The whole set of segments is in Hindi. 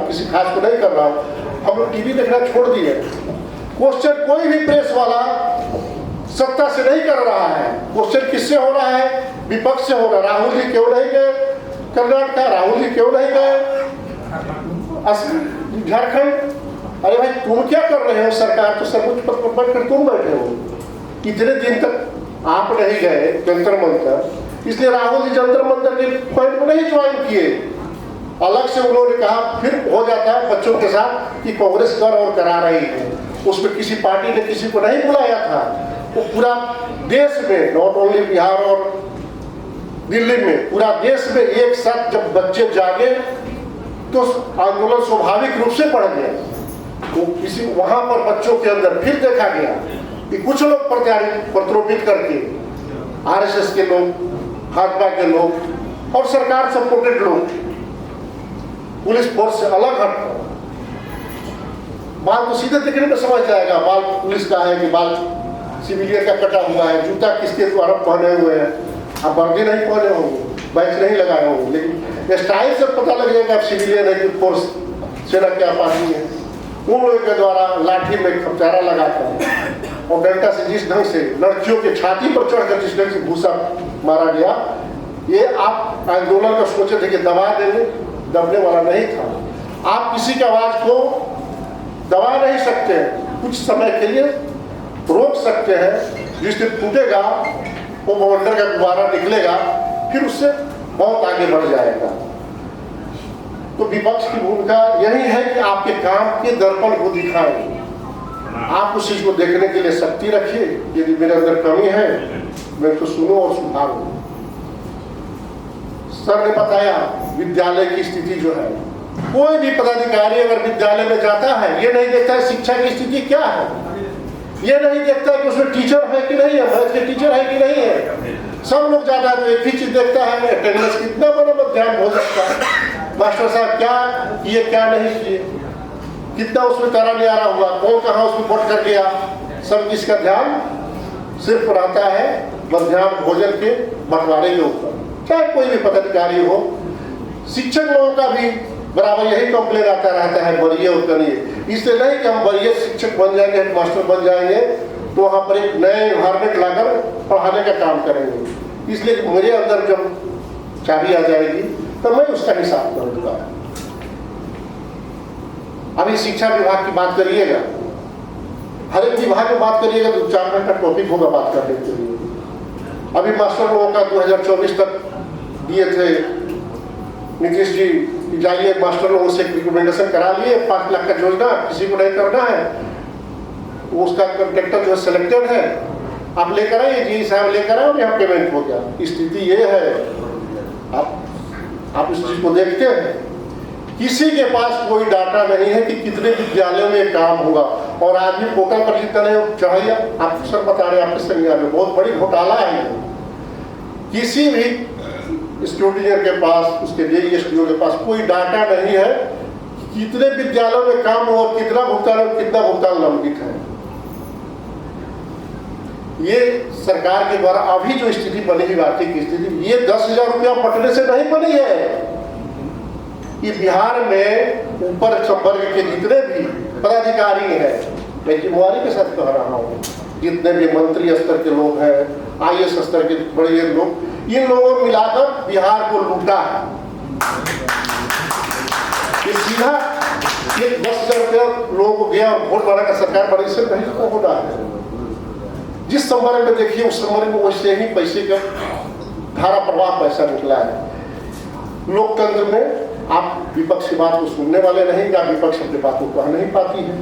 किसी खास को नहीं कर रहा हूँ, हम लोग टीवी देखना छोड़ दिए। क्वेश्चन कोई भी प्रेस वाला सत्ता से नहीं कर रहा है, क्वेश्चन किससे हो रहा है? विपक्ष से हो रहा है। राहुल जी क्यों नहीं गए कर्नाटक? राहुल जी क्यों नहीं गए झारखंड? अरे भाई तुम क्या कर रहे हो? सरकार तो सर्वोच्च पद पर बैठकर तुम बैठे हो। इतने दिन तक आप नहीं गए जंतर मंतर, इसलिए राहुल जी जंतर मंतर के पॉइंट में नहीं ज्वाइन किए। अलग से उन्होंने कहा, फिर हो जाता है बच्चों के साथ कि कांग्रेस कर और करा रही है। उसमें किसी पार्टी ने किसी को नहीं बुलाया था। वो पूरा देश में, नॉट ओनली बिहार और दिल्ली में, पूरा देश में एक साथ जब बच्चे जागे तो आंदोलन स्वाभाविक रूप से बढ़ गया। तो किसी वहां पर बच्चों के अंदर फिर देखा गया कि कुछ लोग प्रत्यारोपित करके, आरएसएस के लोग, भाजपा के लोग और सरकार सपोर्टेड लोग पुलिस फोर्स से अलग हट, बाल तो सीधे देखने में समझ जाएगा बाल पुलिस का है कि बाल सिविलियन का कटा हुआ है, जूता किसके द्वारा पहने हुए हैं। आप वर्दी नहीं पहने होंगे, बैच नहीं लगाए होंगे, लेकिन स्टाइल से पता लग जाएगा आप सिविलियन है कि फोर्स सेना क्या पार्टी है। उन लोगों के द्वारा लाठी में खपचारा लगाकर और डंडा से जिस ढंग से लड़कियों के छाती पर चढ़कर जिस ढंग से घूसा मारा गया, ये आप आंदोलन का सोचे थे कि दबा देंगे, दबने वाला नहीं था। आप किसी की आवाज को दबा नहीं सकते, कुछ समय के लिए रोक सकते हैं। जिस दिन फूटेगा वो बवंडर का गुब्बारा निकलेगा, फिर उससे बहुत आगे बढ़ जाएगा। तो विपक्ष की भूमिका यही है कि आपके काम के दर्पण को दिखाएं। आप उस चीज को देखने के लिए शक्ति रखिए। यदि मेरे अंदर कमी है मैं तो सुनो और सुधारो। सर ने बताया विद्यालय की स्थिति जो है, कोई भी पदाधिकारी अगर विद्यालय में जाता है ये नहीं देखता है शिक्षा की स्थिति क्या है, ये नहीं देखता है कि उसमें टीचर है कि नहीं है, मैथ के टीचर है कि नहीं है। सब लोग जाता है तो एक ही चीज देखता है, अटेंडेंस कितना बड़ा ध्यान हो सकता है, मास्टर साहब क्या किए क्या नहीं किए, कितना उसमें तारा न्यारा हुआ, कौन कहाँ उसमें वोट कर गया। सब इसका ध्यान सिर्फ रहता है मध्याह्न भोजन के बंटवारे के ऊपर। चाहे कोई भी पदाधिकारी हो, शिक्षक लोगों का भी बराबर यही कंप्लेन आता रहता है, बढ़िए और करिए। इसलिए नहीं कि हम बढ़िया शिक्षक बन जाएंगे, मास्टर बन जाएंगे तो वहाँ पर एक नए इन्वायरमेंट लाकर पढ़ाने का काम करेंगे। इसलिए मेरे अंदर जब चाबी आ जाएगी तो मैं उसका हिसाब करूँगा। अभी शिक्षा विभाग की बात करिएगा, हर एक विभाग में बात करिएगा तो 4 घंटा टॉपिक होगा बात करने के लिए। अभी मास्टर लोगों का 2024 तक दिए थे नीतीश जी, जाइए मास्टर लोगों से रिकमेंडेशन करा लिए, 5 लाख का योजना, किसी को नहीं करना है, उसका कॉन्ट्रैक्टर जो सिलेक्टेड है, आप लेकर आइए, जी साहब लेकर आए और यहाँ पेमेंट हो गया। स्थिति ये है, आप इस चीज को देखते हैं, किसी के पास कोई डाटा नहीं है कि कितने विद्यालयों में काम होगा। और आज भी पोर्टल पर जितना नहीं चाहिए, आप सर बता रहे हैं आपके संज्ञान में बहुत बड़ी घोटाला है। किसी भी स्टूडेंट के पास, उसके जेईएसटीओ के पास कोई डाटा नहीं है कितने विद्यालयों में काम हो और कितना भुगतान लंबित है। ये सरकार के द्वारा अभी जो स्थिति बनी हुई आर्थिक स्थिति, ये 10,000 रुपया बटने से नहीं बनी है। ये बिहार में ऊपर संवर्ग के जितने भी पदाधिकारी हैं, मैं जिम्मेवारी के साथ कह रहा हूँ, जितने भी मंत्री स्तर के लोग हैं, आईएएस स्तर के बड़े लोग, इन लोगों को मिलाकर बिहार को लूटा है। ये सीधा 10,000 रुपया लोगों को गया और वोट बना कर सरकार बड़ी से नहीं को होना है। जिस संवर्ग में देखिए उस संवर्ग में वैसे ही पैसे का धारा प्रवाह पैसा निकला है। लोकतंत्र में आप विपक्ष की बात को सुनने वाले नहीं, या विपक्ष अपनी बात को कह नहीं पाती है।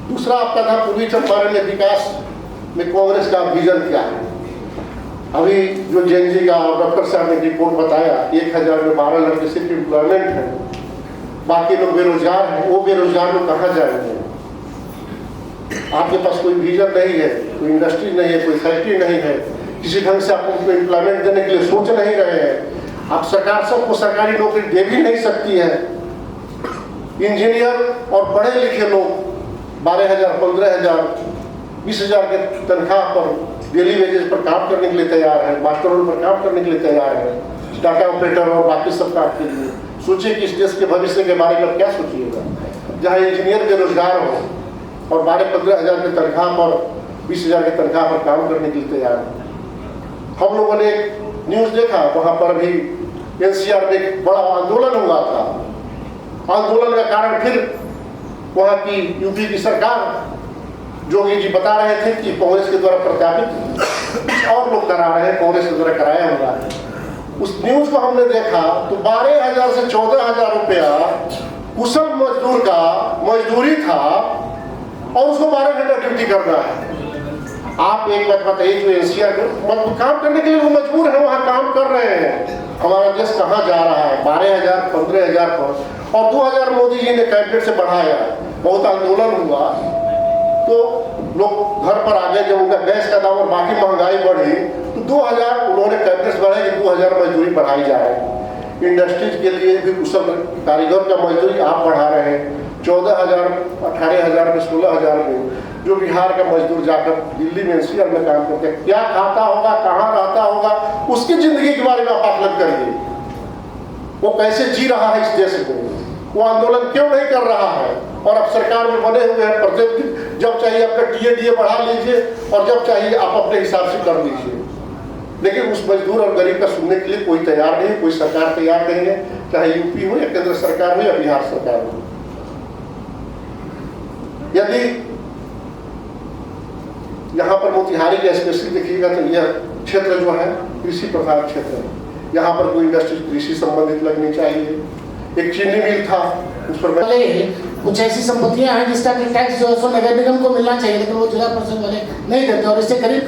दूसरा आपका था पूर्वी चंपारण में विकास में कांग्रेस का विजन क्या है। अभी जो जेएनजी का डॉक्टर साहब ने रिपोर्ट बताया, 1000 में 12 लड़के सिर्फ एम्प्लॉयमेंट है, बाकी लोग बेरोजगार हैं। वो बेरोजगार लोग कहाँ जाएंगे? आपके पास कोई विजन नहीं है, कोई इंडस्ट्री नहीं है, कोई फैक्ट्री नहीं है, किसी ढंग से आप उनको एम्प्लॉयमेंट देने के लिए सोच नहीं रहे हैं। आप सरकार सबको सरकारी नौकरी दे भी नहीं सकती है। इंजीनियर और पढ़े लिखे लोग 12,000, 15,000, 20,000 के तनख्वाह पर डेली वेजेस पर काम करने के लिए तैयार है, मास्टर रोल पर काम करने के लिए तैयार है, डाटा ऑपरेटर और बाकी सब काम के लिए सोचिए कि इस देश के भविष्य के बारे में क्या सोचिएगा, जहाँ इंजीनियर बेरोजगार हो और 12-15 हज़ार की तनख्वाह पर 20 हज़ार की तनख्वाह पर काम करने के लिए तैयार है। हम लोगों ने एक न्यूज़ देखा, वहाँ पर भी NCR में एक बड़ा आंदोलन हुआ था। आंदोलन का कारण फिर वहाँ की यूपी की सरकार, जोगी जी बता रहे थे कि कांग्रेस के द्वारा प्रत्यापित और लोग करा रहे हैं, कांग्रेस के द्वारा कराया हुआ है। उस न्यूज़ को हमने देखा तो 12,000 से 14,000 रुपया कुशल मजदूर का मजदूरी था और उसको 12 घंटा ड्यूटी करना है। आप एक बात बताइए, जो NCR में काम करने के लिए वो मजबूर है, वहाँ काम कर रहे हैं। हमारा देश कहाँ जा रहा है? 12,000 15,000 पर, और 2,000 मोदी जी ने कैबिनेट से बढ़ाया, बहुत आंदोलन हुआ तो लोग घर पर आ गए। जब उनका गैस का दाम और बाकी महंगाई बढ़ी तो 2,000 उन्होंने कैबिनेट से बढ़ाया कि 2,000 मजदूरी बढ़ाई जाए। इंडस्ट्रीज के लिए भी कुशल कारीगर का मजदूरी आप बढ़ा रहे हैं 14,000, 18,000 में, 16,000 में। जो बिहार का मजदूर जाकर दिल्ली में NCR में काम करते हैं, क्या खाता होगा, कहाँ रहता होगा, उसकी जिंदगी के बारे में आप आकलन करिए। वो कैसे जी रहा है इस देश में, वो आंदोलन क्यों नहीं कर रहा है। और अब सरकार में बने हुए हैं, प्रत्येक जब चाहिए आपका TA बढ़ा लीजिए और जब चाहिए आप अपने हिसाब से कर लीजिए। लेकिन उस मजदूर और गरीब का सुनने के लिए कोई तैयार नहीं, कोई सरकार तैयार नहीं है, चाहे यूपी हो या केंद्र सरकार हो या बिहार सरकार हो। यदि यहाँ पर मोतिहारी का स्पेशली देखिएगा तो यह क्षेत्र जो है कृषि प्रधान क्षेत्र है। यहाँ पर कोई इंडस्ट्री कृषि संबंधित लगनी चाहिए। एक चीनी मिल था, उस पर कुछ ऐसी संपत्तियां हैं जिसका टैक्स जो है सो नगर निगम को मिलना चाहिए, लेकिन वो जिला परिषद वाले नहीं करते और इससे करीब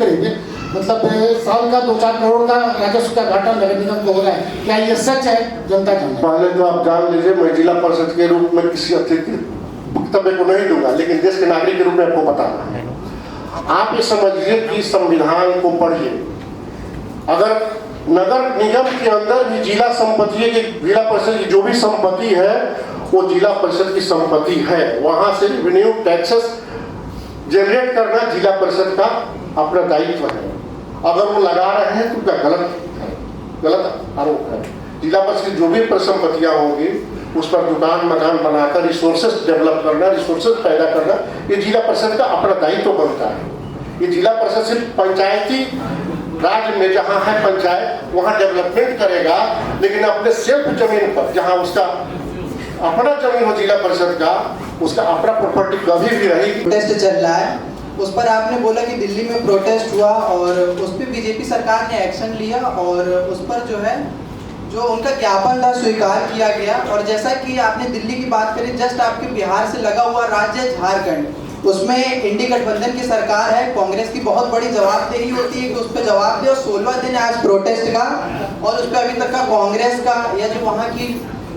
मतलब साल का 2-4 करोड़ का राजस्व का घाटा नगर निगम को हो रहा है। क्या ये सच है? जनता जानना। पहले तो आप जान लीजिए, मैं जिला परिषद के रूप में किसी अतिथि वक्तव्य को नहीं दूंगा, लेकिन देश के नागरिक के रूप में आपको बताना है। आप ये समझिए कि संविधान को पढ़िए। अगर नगर निगम के अंदर भी जिला संपत्ति की, जिला परिषद की जो भी संपत्ति है वो जिला परिषद की संपत्ति है। वहां से रेवेन्यू टैक्सेस जनरेट करना जिला परिषद का अपना दायित्व है। अगर वो लगा रहे हैं तो क्या गलत आरोप है। जिला परिषद की जो भी परिसंपत्तियां होंगी उस पर दुकान मकान बनाकर रिसोर्सेस डेवलप करना, रिसोर्सेस पैदा करना, ये जिला परिषद का अपना दायित्व बनता है। ये जिला परिषद सिर्फ पंचायती राज्य में जहाँ है पंचायत वहाँ डेवलपमेंट करेगा, लेकिन अपने सेल्फ जमीन पर जहाँ उसका अपना जमीन हो जिला परिषद का, उसका अपना प्रॉपर्टी कभी भी रहेगी। प्रोटेस्ट चल रहा है, उस पर आपने बोला कि दिल्ली में प्रोटेस्ट हुआ और उस पर बीजेपी सरकार ने एक्शन लिया और उस पर जो उनका ज्ञापन था स्वीकार किया गया। और जैसा कि आपने दिल्ली की बात करी, जस्ट आपके बिहार से लगा हुआ राज्य झारखंड, उसमें इंडी गठबंधन की सरकार है। कांग्रेस की बहुत बड़ी जवाबदेही होती है कि उस पर जवाब दे। और 16वां दिन आज प्रोटेस्ट का और उस पर अभी तक का कांग्रेस का या जो वहाँ की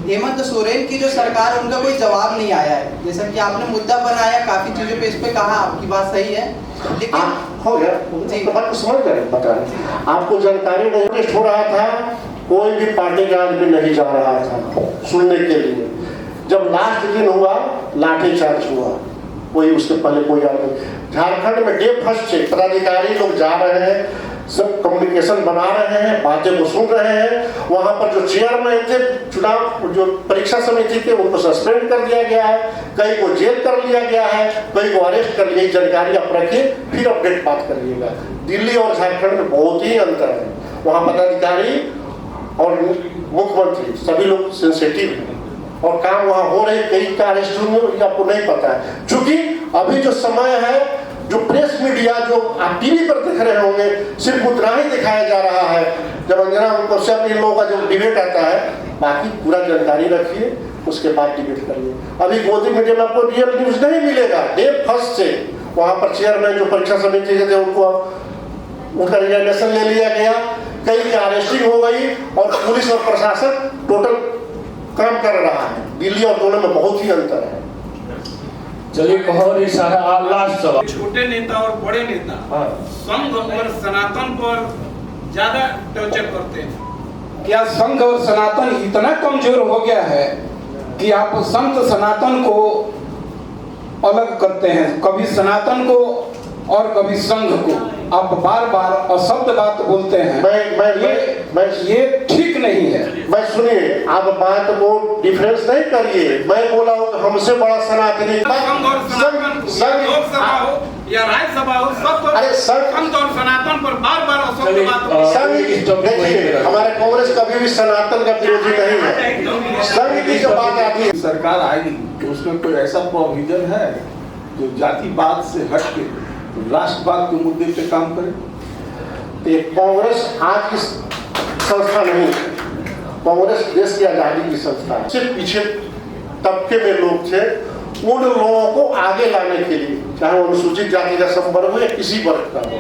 हेमंत सोरेन की जो सरकार है उनका कोई जवाब नहीं आया है। जैसा कि आपने मुद्दा बनाया, काफी चीजों पे इस पे कहा, आपकी बात सही है, लेकिन हो गया तो बात को समझ गए। पता नहीं आपको जानकारी नहीं हो रहा था, कोई भी पार्टी का आदमी नहीं जा रहा था सुनने के लिए। जब लास्ट दिन हुआ लाठीचार्ज हुआ, कोई उसके पहले कोई आदमी। झारखंड में डे फर्स्ट से पदाधिकारी लोग जा रहे हैं, सब कम्युनिकेशन बना रहे हैं, बातें को सुन रहे हैं। वहाँ पर जो चेयरमैन थे, चुनाव जो परीक्षा समिति थे, उनको सस्पेंड कर दिया गया है, कई को जेल कर लिया गया है, कई को अरेस्ट कर लिया। जानकारी आप रखिए, फिर अपडेट बात करिएगा। दिल्ली और झारखंड में बहुत ही अंतर है। वहाँ पदाधिकारी और मुख्यमंत्री सभी लोग सेंसिटिव हैं और काम वहाँ हो रहे। कई का अरेस्ट हुए आपको नहीं पता है, क्योंकि अभी जो समय है, जो प्रेस मीडिया जो आप टीवी पर देख रहे होंगे, सिर्फ उतना ही दिखाया जा रहा है। जब अंजना कश्यप इन लोगों का जो डिबेट आता है, बाकी पूरा जानकारी रखिए, उसके बाद डिबेट करिए। अभी गोदी मीडिया में आपको रियल न्यूज नहीं मिलेगा। डे फर्स्ट से वहाँ पर चेयरमैन जो परीक्षा समिति के थे उनको उनका रिजाइनेशन ले लिया गया, कई की अरेस्टिंग हो गई और पुलिस और प्रशासन टोटल काम कर रहा है। दिल्ली और दोनों में बहुत ही अंतर है। चलिए लास्ट सवाल। छोटे नेता और बड़े नेता संघ और सनातन पर ज्यादा टॉर्चर करते हैं। क्या संघ और सनातन इतना कमजोर हो गया है कि आप संत सनातन को अलग करते हैं? कभी सनातन को और कभी संघ को आप बार बार अशब्द बात बोलते हैं। ये ठीक नहीं है। मैं सुनिए, आप बात को डिफरेंस नहीं करिए। मैं बोला हूँ कि हमसे बड़ा सनातनी लोकसभा हो या राज्यसभा हो, सब अरे संघ और सनातन पर बार बार अशोक बात। देखिए, हमारे कांग्रेस कभी भी सनातन का विरोधी नहीं है। संघ की जब बात आती है, सरकार आएगी तो उसमें कोई ऐसा प्रोविजन है जो जातिवाद से हट के राष्ट्रवाद के मुद्दे पे काम करे? ये कांग्रेस आज की संस्था नहीं है। कांग्रेस देश की आजादी की संस्था है। सिर्फ पीछे तबके में लोग थे, उन लोगों को आगे लाने के लिए, चाहे वो अनुसूचित जाति का संवर्ग हो या किसी वर्ग का हो,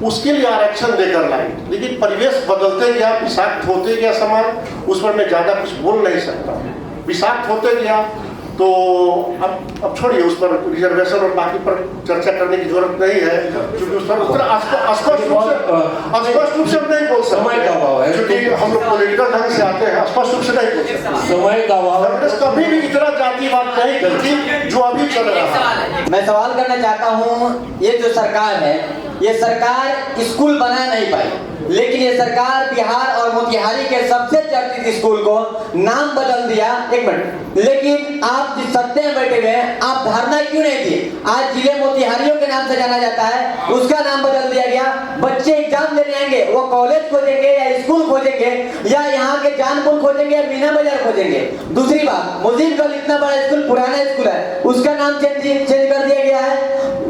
उसके लिए आरक्षण देकर लाए। लेकिन परिवेश बदलते गया, विषाक्त होते गया समाज, उस पर मैं ज्यादा कुछ बोल नहीं सकता। विषाक्त होते गया तो अब छोड़िए, उस पर रिजर्वेशन और बाकी पर चर्चा करने की जरूरत नहीं है, क्योंकि उस पर उतना स्पष्ट रूप से नहीं बोल सकते, क्योंकि हम लोग पॉलिटिकल ढंग से आते हैं। स्पष्ट रूप से नहीं बोल सकते। समय का अभाव। कांग्रेस कभी भी इतना जातिवाद नहीं करती जो अभी चल रहा है। मैं सवाल करना चाहता हूँ, ये जो सरकार है, ये सरकार स्कूल बना नहीं पाई, लेकिन ये सरकार बिहार और मोतिहारी के सबसे चर्चित स्कूल को नाम बदल दिया। एक मिनट, लेकिन आप जिस सत्ते में बैठे हुए हैं, आप धारणा क्यों नहीं दिए? आज जिले मोतिहारियों के नाम से जाना जाता है, उसका नाम बदल दिया गया। बच्चे एग्जाम देने आएंगे, वो कॉलेज खोजेंगे या स्कूल खोजेंगे या यहाँ के जानपुर खोजेंगे या मीना बाजार खोजेंगे। दूसरी बात, मुजीबगंज इतना बड़ा स्कूल, पुराना स्कूल है, उसका नाम चेंज कर दिया गया है।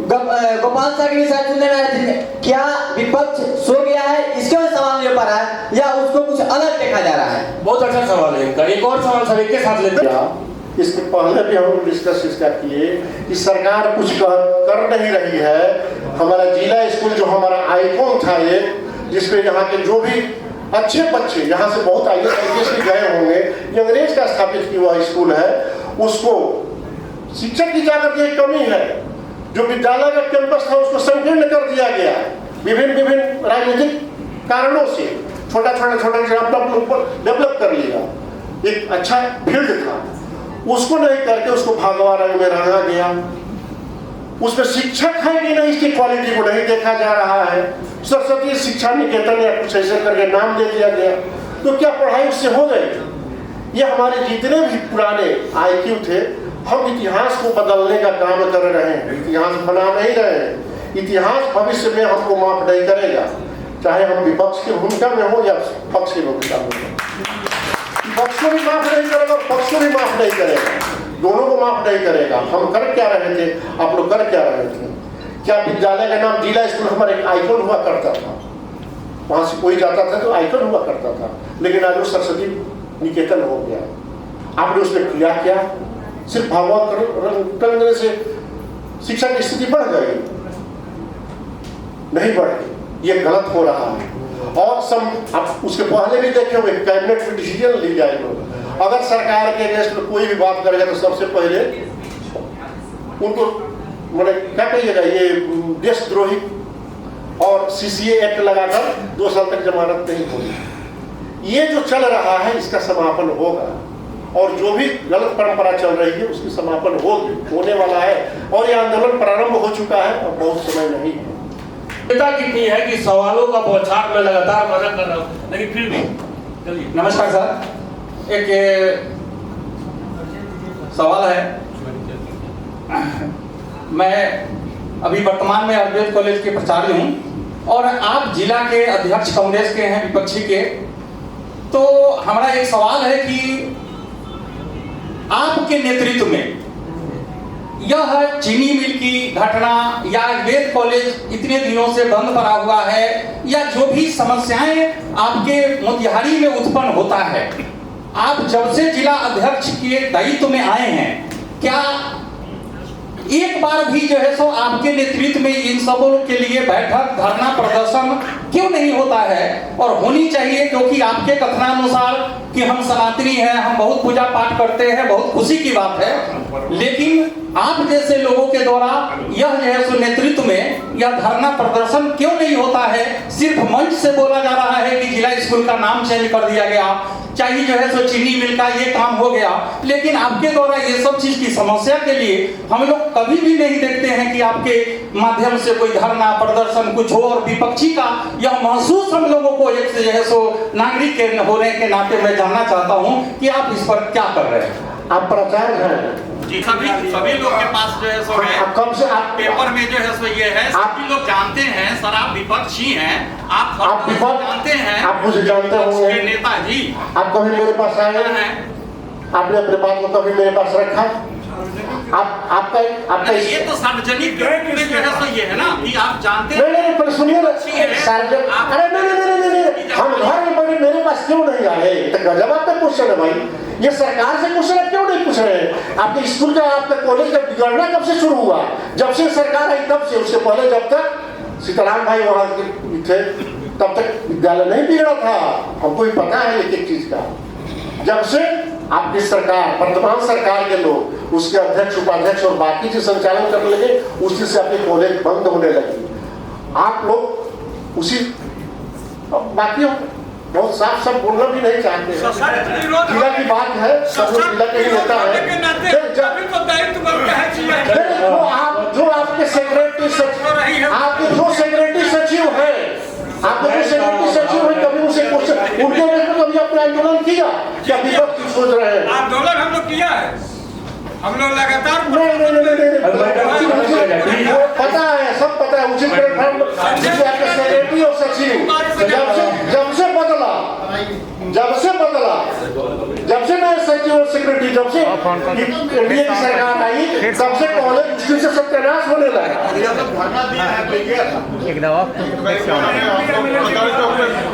गोपाल सागर की शायद सुनने में आया, क्या विपक्ष सो गया है, इसके वजह सवाल नहीं हो पा रहा है या उसको कुछ अलग देखा जा रहा है? बहुत अच्छा सवाल है इनका। एक और सवाल सर के साथ लेते हैं। इसके पहले भी हम लोग डिस्कस इसका किए कि सरकार कुछ कर नहीं रही है। हमारा जिला स्कूल जो हमारा आइकॉन था, ये जिसमें यहाँ के जो भी अच्छे बच्चे यहाँ से बहुत IAS गए होंगे, ये अंग्रेज का स्थापित किया हुआ स्कूल है, उसको शिक्षक की जाकर के कमी है। जो विद्यालय का कैंपस था उसको संकीर्ण कर दिया गया विभिन्न राजनीतिक कारणों से। छोटा डेवलप कर लिया, एक अच्छा फील्ड था, उसको नहीं करके उसको भगवा रंग में रंगा गया। उसमें शिक्षक है कि नहीं, इसकी क्वालिटी को नहीं देखा जा रहा है। सरस्वती शिक्षा निकेतन या कुछ ऐसे करके नाम दे दिया गया, तो क्या पढ़ाई उससे हो गई? ये हमारे जितने भी पुराने IQ थे, हम इतिहास को बदलने का काम कर रहे हैं, इतिहास बना नहीं रहे हैं। इतिहास भविष्य में हमको माफ नहीं करेगा, चाहे हम विपक्ष की भूमिका में हो या पक्ष की भूमिका में हो। विपक्ष को भी माफ नहीं करेगा, पक्ष को भी माफ नहीं करेगा, दोनों को माफ नहीं करेगा। हम कर क्या रहे थे, आप लोग कर क्या रहे थे? क्या विद्यालय का नाम जिला स्कूल हमारा एक आइकॉन हुआ करता था, वहां से कोई जाता था तो आइकॉन हुआ करता था, लेकिन आज वो सरस्वती निकेतन हो गया। आपने उसमें किया क्या? सिर्फ भगवा करने से शिक्षा की स्थिति बढ़ गई? नहीं बढ़ी, ये गलत हो रहा है। और आप उसके पहले भी देखे हुए कैबिनेट में डिसीजन ली जाए, अगर सरकार के अगेंस्ट में कोई भी बात करेगा तो सबसे पहले उनको मतलब क्या कहिएगा, ये देशद्रोही और CCA एक्ट लगाकर 2 साल तक जमानत नहीं होगी। ये जो चल रहा है इसका समापन होगा, और जो भी गलत परंपरा चल रही है उसकी समापन होने वाला है, और यह आंदोलन प्रारंभ हो चुका है और बहुत समय नहीं है। कितनी है कि सवालों का बौछार में लगातार मना कर रहा हूँ, लेकिन फिर भी चलिए। नमस्कार सर, एक सवाल है। मैं अभी वर्तमान में आयुर्वेद कॉलेज के प्राचार्य हूँ और आप जिला के अध्यक्ष कांग्रेस के हैं, विपक्षी के। तो हमारा एक सवाल है कि आपके नेतृत्व में यह चीनी मिल की घटना या आयुर्वेद कॉलेज इतने दिनों से बंद पड़ा हुआ है, या जो भी समस्याएं आपके मोतिहारी में उत्पन्न होता है, आप जब से जिला अध्यक्ष के दायित्व में आए हैं, क्या एक बार भी जो है सो आपके नेतृत्व में इन सबों के लिए बैठक, धरना, प्रदर्शन क्यों नहीं होता है? और होनी चाहिए, क्योंकि आपके कथनानुसार कि हम सनातनी हैं, हम बहुत पूजा पाठ करते हैं, बहुत खुशी की बात है, लेकिन आप जैसे लोगों के द्वारा यह जो है सो नेतृत्व में यह धरना प्रदर्शन क्यों नहीं होता है? सिर्फ मंच से बोला जा रहा है कि जिला स्कूल का नाम चेंज कर दिया गया, चाहे जो है सो चीनी मिल का ये काम हो गया, लेकिन आपके द्वारा ये सब चीज की समस्या के लिए हम लोग कभी भी नहीं देखते हैं कि आपके माध्यम से कोई धरना प्रदर्शन कुछ हो। और विपक्षी का यह महसूस हम लोगों को एक जो है सो नागरिक के होने के नाते मैं जानना चाहता हूं कि आप इस पर क्या कर रहे हैं। आप प्रचार हैं जी, सभी लोग के पास जो है सो है, कब से आप पेपर में जो है सो ये है, सभी लोग जानते हैं सर, आप विपक्षी हैं, आप विपक्ष जानते हैं, आप मुझे जानते होंगे के नेता जी आप कभी मेरे पास आए हैं, आपने अपने बात को कभी मेरे पास रखा, आपका ये तो सार्वजनिक में जो है सो ये है ना कि आप जानते नहीं नहीं पर सुनिए ना सार्वजनिक, अरे नहीं हम घर में बड़े मेरे पास क्यों नहीं आए, तो गजब आपका क्वेश्चन है भाई। ये सरकार से क्वेश्चन आप क्यों नहीं पूछ रहे हैं? आपके स्कूल का आपका कॉलेज का बिगड़ना कब से शुरू हुआ? जब से सरकार आई तब से, उससे पहले जब तक सीताराम भाई वहाँ थे तब तक विद्यालय नहीं बिगड़ा था। हमको भी पता है एक एक चीज का। जब से आपकी सरकार, वर्तमान सरकार के लोग, उसके अध्यक्ष उपाध्यक्ष और बाकी जो संचालन करने लगे, उसी से आपके कॉलेज बंद होने लगे। आप लोग उसी बाकी बहुत साफ सब बोलना भी नहीं चाहते हैं। जिला की बात है, सब लोग जिला के ही नेता है। जो आपके सेक्रेटरी सचिव, आपके जो सेक्रेटरी सचिव है, आपके जो सेक्रेटरी सचिव है, कभी उसे क्वेश्चन उनके में कभी आपने आंदोलन किया क्या? विपक्ष सोच रहे हैं आंदोलन हम लोग किया है, हम लोग लगातार पता है, सब पता है। उचित प्लेटफॉर्म आपके सेक्रेटरी और सचिव जब से मैं सचिव और सेक्रेटरी, जब से एनडीए की सरकार आई, तब से कॉलेज मुश्किल से सत्यानाश होने लगा।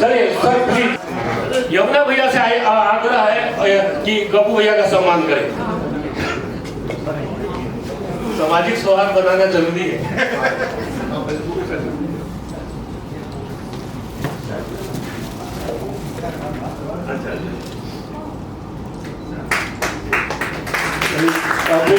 चलिए सर प्लीज, यमुना भैया से आग्रह है कि गप्पू भैया का सम्मान करें। सामाजिक सौहार्द बनाना जरूरी है। अच्छा